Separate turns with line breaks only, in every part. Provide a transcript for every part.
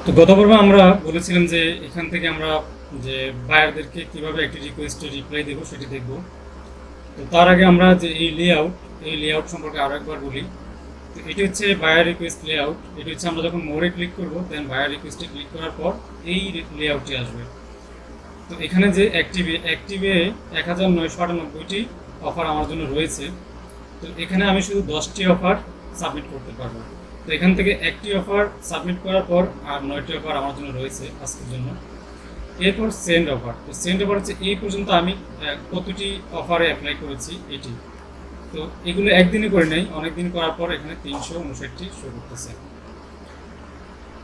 তো গত পর্বে আমরা বলেছিলাম যে এখান থেকে আমরা যে বায়ারদেরকে কিভাবে একটি রিকোয়েস্টে রিপ্লাই দেবো সেটি দেখব। তো তার আগে আমরা যে এই লেআউট সম্পর্কে আরো একবার বলি। তো এটি হচ্ছে বায়ার রিকোয়েস্ট লেআউট। এটি হচ্ছে আমরা যখন মোরে ক্লিক করব দেন বায়ার রিকোয়েস্টে ক্লিক করার পর এই লেআউটটি আসবে। তো এখানে যে অ্যাক্টিভে 1998টি অফার আমার জন্য রয়েছে। তো এখানে আমি শুধু 10টি অফার সাবমিট করতে পারবো। তো এখান থেকে একটি অফার সাবমিট করার পর আর 9টি অফার আমার জন্য রয়েছে আজকের জন্য। এরপর সেন্ড অফার। তো সেন্ড অফার হচ্ছে এই পর্যন্ত আমি কতটি অফারে অ্যাপ্লাই করেছি এটি। তো এগুলো একদিনে করে নেই, অনেকদিন করার পর এখানে 359টি শো করতেছে।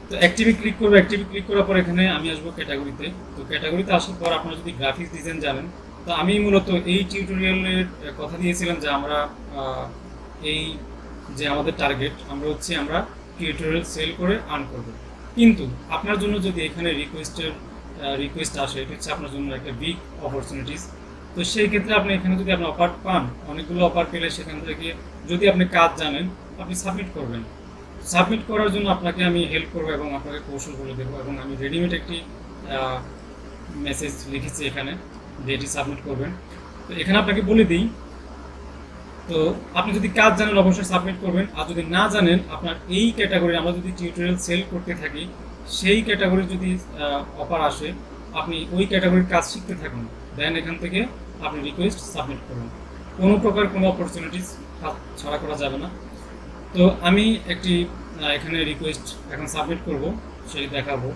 তো অ্যাক্টিভে ক্লিক করবো। অ্যাক্টিভে ক্লিক করার পর এখানে আমি আসবো ক্যাটাগরিতে। তো ক্যাটাগরিতে আসার পর আপনারা যদি গ্রাফিক্স ডিজাইন জানেন, তো আমি মূলত এই টিউটোরিয়ালের কথা দিয়েছিলাম যে আমরা এই যে আমাদের টার্গেট আমরা টিউটোরিয়াল সেল করে আর্ন করব। কিন্তু আপনার জন্য যদি এখানে রিকোয়েস্ট আসে, এটা হচ্ছে আপনার জন্য একটা বিগ অপরচুনিটিস। তো সেই ক্ষেত্রে আপনি এখানে যদি আপনি অফার পান, অনেকগুলো অফার পেলে সেখান থেকে যদি আপনি কাজ জানেন আপনি সাবমিট করবেন। সাবমিট করার জন্য আপনাকে আমি হেল্প করবো এবং আপনাকে কৌশলগুলো দেবো, এবং আমি রেডিমেড একটি মেসেজ লিখেছি এখানে যে এটি সাবমিট করবেন। তো এখানে আপনাকে বলে দিই, তো আপনি যদি কাজ জানেন অবশ্যই সাবমিট করবেন, আর যদি না জানেন আপনার এই ক্যাটাগরি আমরা যদি টিউটোরিয়াল সেল করতে থাকি, সেই ক্যাটাগরির যদি অফার আসে আপনি ওই ক্যাটাগরির কাজ শিখতে থাকুন, দেন এখান থেকে আপনি রিকোয়েস্ট সাবমিট করুন। কোনো প্রকার কোনো অপরচুনিটিস ছাড়া করা যাবে না। তো আমি একটি এখানে রিকোয়েস্ট এখন সাবমিট করব, সেটি দেখাবো।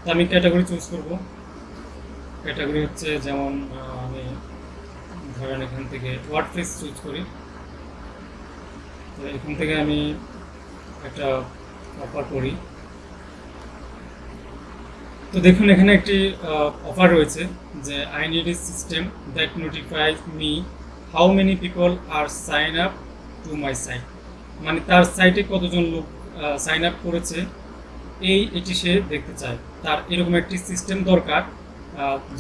তো আমি ক্যাটাগরি চুজ করব। ক্যাটাগরি হচ্ছে যেমন আমি ধরেন এখান থেকে ওয়ার্ডপ্রেস চুজ করি। তো এখান থেকে আমি একটা অফার করি। তো দেখুন এখানে একটি অফার রয়েছে যে I need a system that notifies me how many people are sign up to my site. মানে তার সাইটে কতজন লোক সাইন আপ করেছে এটি সে দেখতে চায়। তার এরকম একটি সিস্টেম দরকার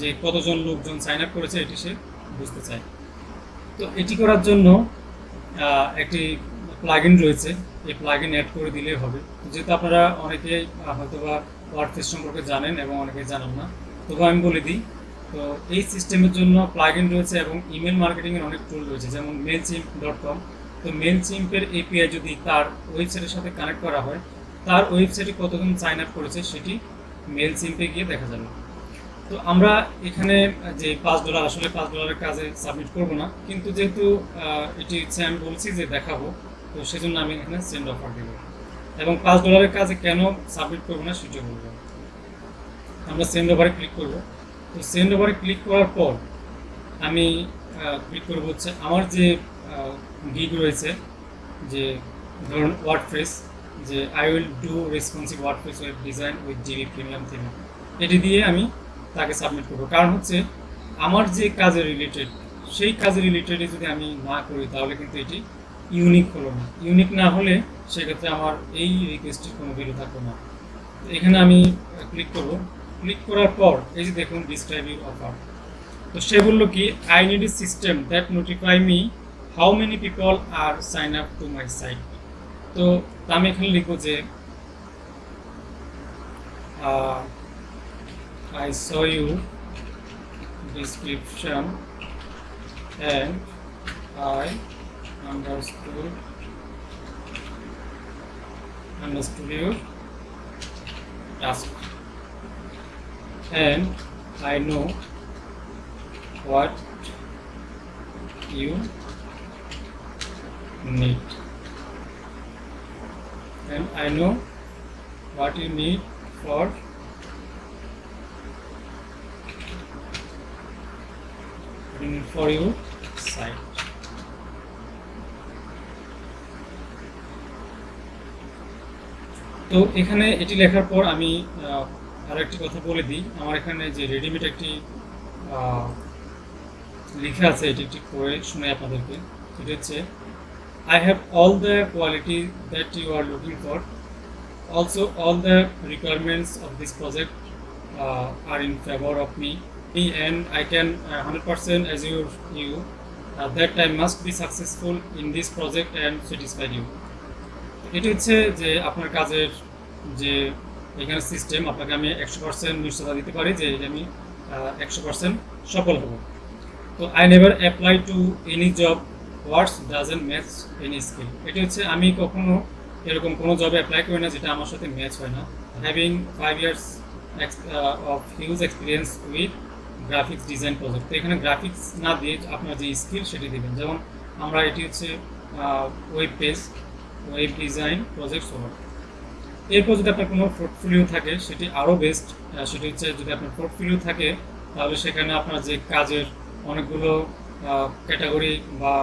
যে কতজন লোকজন সাইন আপ করেছে এটি সে বুঝতে চায়। তো এটি করার জন্য একটি প্লাগইন রয়েছে, এই প্লাগইন অ্যাড করে দিলেই হবে। যেহেতু আপনারা অনেকে হয়তোবা ওয়ার্ডপ্রেস সম্পর্কে জানেন এবং অনেকে জানেন না, তবু আমি বলে দিই। তো এই সিস্টেমের জন্য প্লাগইন রয়েছে এবং ইমেল মার্কেটিংয়ের অনেক টুল রয়েছে, যেমন mailchimp.com। তো মেলচিম্পের এপিআই যদি তার ওয়েবসাইটের সাথে কানেক্ট করা হয়, তার ওয়েবসাইটে কতজন সাইন আপ করেছে সেটি মেলচিম্পে গিয়ে দেখা যাবে। তো আমরা এখানে যে $5 আসলে $5 কাজে সাবমিট করব না, কিন্তু যেহেতু এটি হচ্ছে আমি বলছি যে দেখাবো, তো সেজন্য আমি এখানে সেন্ড অফার দেবো। এবং $5 কাজে কেন সাবমিট করবো না সেটা বলবো। আমরা সেন্ড অফারে ক্লিক করব। তো সেন্ড অফারে ক্লিক করার পর আমি ক্লিক করবো হচ্ছে আমার যে গিগ রয়েছে, যে ধরুন ওয়ার্ডপ্রেস, যে I will do responsive WordPress web design with GB premium theme, এটি দিয়ে আমি তাকে সাবমিট করবো। কারণ হচ্ছে আমার যে কাজে রিলেটেড, সেই কাজে রিলেটেডে যদি আমি না করি তাহলে কিন্তু এটি ইউনিক হলো না। ইউনিক না হলে সেক্ষেত্রে আমার এই রিকোয়েস্টের কোনো ভ্যালু থাকবে না। তো এখানে আমি ক্লিক করব। ক্লিক করার পর এই যে দেখুন ডিসক্রাইব ইউর অফার। তো সে বললো কি I need a system that notify me how many people are sign up to my site. তো আমি এখানে লিখবো যে I saw you description and I understood your task and I know what you need and I know what you need for your site. তো এখানে এটি লেখার পর আমি আরো একটি কথা বলে দিই। আমার এখানে যে রেডিমেড একটি লেখা আছে, এটি একটি করে শোনাই আপনাদেরকে। সেটা হচ্ছে I have all the quality that you are looking for. Also, all the requirements of this project are in favor of me, and I can 100% assure you that I must be successful in this project and satisfy you. এটি হচ্ছে যে আপনার কাজের যে এখানে system আপনাকে আমি 100% নিশ্চয়তা দিতে পারি যে আমি 100% সফল হব। তো I never apply to any job words doesn't match any skill. এটি হচ্ছে আমি কখনো এরকম কোনো জবে অ্যাপ্লাই করি না যেটা আমার সাথে ম্যাচ হয় না। Having 5 years of huge experience with graphics design project. তো এখানে গ্রাফিক্স না দিয়ে আপনার যে স্কিল সেটি দেবেন। যেমন আমরা এটি হচ্ছে web page, web design project work. এরপর যদি আপনার কোনো পোর্টফোলিও থাকে সেটি আরও বেস্ট। সেটি হচ্ছে যদি আপনার পোর্টফোলিও থাকে তাহলে সেখানে আপনার যে কাজের অনেকগুলো ক্যাটাগরি বা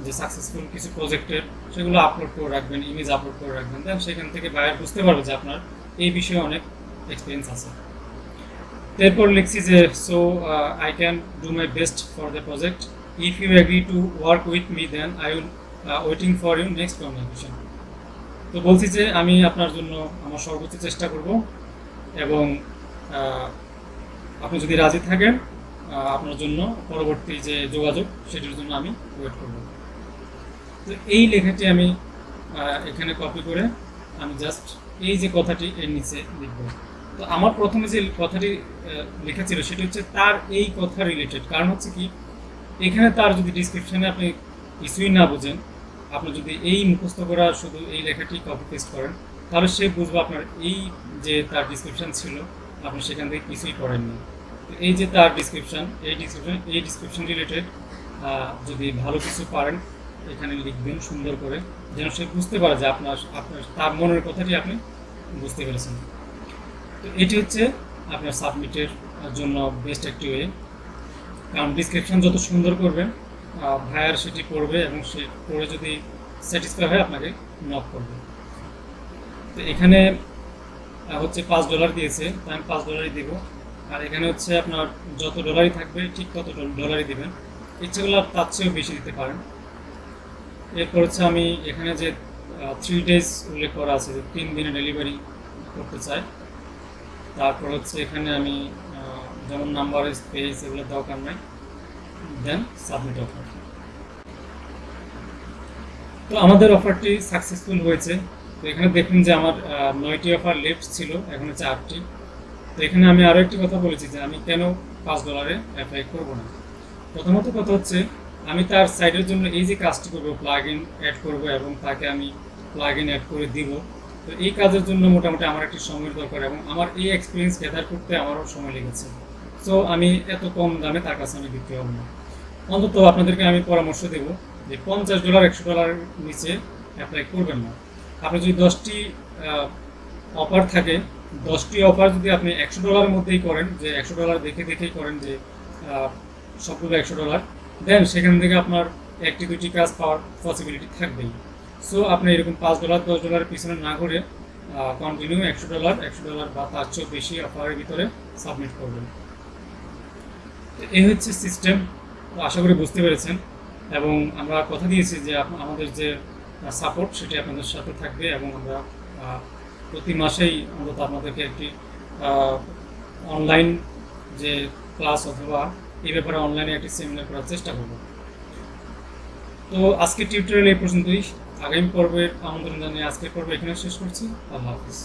যে সাকসেসফুল কিছু প্রজেক্টের সেগুলো আপলোড করে রাখবেন, ইমেজ আপলোড করে রাখবেন। দেন সেখান থেকে বায়ার বুঝতে পারবে যে আপনার এই বিষয়ে অনেক এক্সপিরিয়েন্স আছে। এরপর লিখছি যে so I can do my best for the project. If you agree to work with me then I will waiting for you next communication. তো বলছি যে আমি আপনার জন্য আমার সর্বোচ্চ চেষ্টা করব এবং আপনি যদি রাজি থাকেন আপনার জন্য পরবর্তী যে যোগাযোগ সেটির জন্য আমি ওয়েট করব। তো এই লেখাটি আমি এখানে কপি করে আমি জাস্ট এই যে কথাটি এর নিচে লিখব। তো আমার প্রথমে যে কথাটি লেখা ছিল সেটি হচ্ছে তার এই কথা রিলেটেড। কারণ হচ্ছে কি, এখানে তার যদি ডিসক্রিপশানে আপনি কিছুই না বুঝেন, আপনি যদি এই মুখস্থ করা শুধু এই লেখাটি কপি পেস্ট করেন তাহলে সে বুঝবে আপনার এই যে তার ডিসক্রিপশান ছিল আপনি সেখান থেকে কিছুই পড়েননি। তো এই যে তার ডিসক্রিপশান, এই ডিসক্রিপশান রিলেটেড যদি ভালো কিছু পারেন এখানে লিখবেন সুন্দর করে, যেন সে বুঝতে পারে যে আপনার তার মনের কথাটি আপনি বুঝতে পেরেছেন। তো এটি হচ্ছে আপনার সাবমিটের জন্য বেস্ট একটি ওয়ে। কারণ ডিসক্রিপশান যত সুন্দর করবেন ভায়ার সেটি পড়বে এবং সে পড়ে যদি স্যাটিসফাই হয় আপনাকে নক করবে। তো এখানে হচ্ছে $5 দিয়েছে, তাই আমি $5 দিব। আর এখানে হচ্ছে আপনার যত ডলারই থাকবে ঠিক তত ডলারই দিবেন। ইচ্ছেগুলো তার চেয়েও বেশি দিতে পারেন। এরপর হচ্ছে আমি এখানে যে 3 days উল্লেখ করা আছে যে 3 দিনে ডেলিভারি করতে চাই। তারপর হচ্ছে এখানে আমি যেমন নাম্বার, স্পেস এগুলো দরকার নাই, দেন সাবমিট অফার। তো আমাদের অফারটি সাকসেসফুল হয়েছে। তো এখানে দেখুন যে আমার 9টি অফার লেফট ছিল, এখন হচ্ছে 8টি। তো এখানে আমি আরও একটি কথা বলেছি যে আমি কেন $5 অ্যাপ্লাই করবো না। প্রথমত কথা হচ্ছে আমি তার সাইটের জন্য এই যে কাজটি করবো, প্লাগ ইন অ্যাড করবো এবং তাকে আমি প্লাগ ইন অ্যাড করে দিব। তো এই কাজের জন্য মোটামুটি আমার একটি সময়ের দরকার এবং আমার এই এক্সপিরিয়েন্স গ্যাদার করতে আমারও সময় লেগেছে। সো আমি এত কম দামে তার কাছে আমি বিক্রি হব না। অন্তত আপনাদেরকে আমি পরামর্শ দেব যে $50 $100 নিচে অ্যাপ্লাই করবেন না। আপনি যদি 10টি অফার থাকে, 10টি অফার যদি আপনি $100 মধ্যেই করেন, যে $100 দেখেই করেন যে সবগুলো $100, দেন সেখান থেকে আপনার 1টি 2টি কাজ পাওয়ার পসিবিলিটি থাকবেই। সো আপনি এরকম $5 $10 পিছনে না করে কন্টিনিউ $100 বা তার চেয়েও বেশি অফারের ভিতরে সাবমিট করবেন। এই হচ্ছে সিস্টেম। আশা করি বুঝতে পেরেছেন এবং আমরা কথা দিয়েছি যে আমাদের যে সাপোর্ট সেটি আপনাদের সাথে থাকবে এবং আমরা প্রতি মাসেই অন্তত আপনাদেরকে একটি অনলাইন যে ক্লাস অথবা এই ব্যাপারে অনলাইনে একটি সেমিনার করার চেষ্টা করব। তো আজকের টিউটোরিয়াল এই পর্যন্তই। আগামী পর্বের আমন্ত্রণ জানিয়ে আজকের পর্ব এখানে শেষ করছি। আল্লাহ হাফিজ।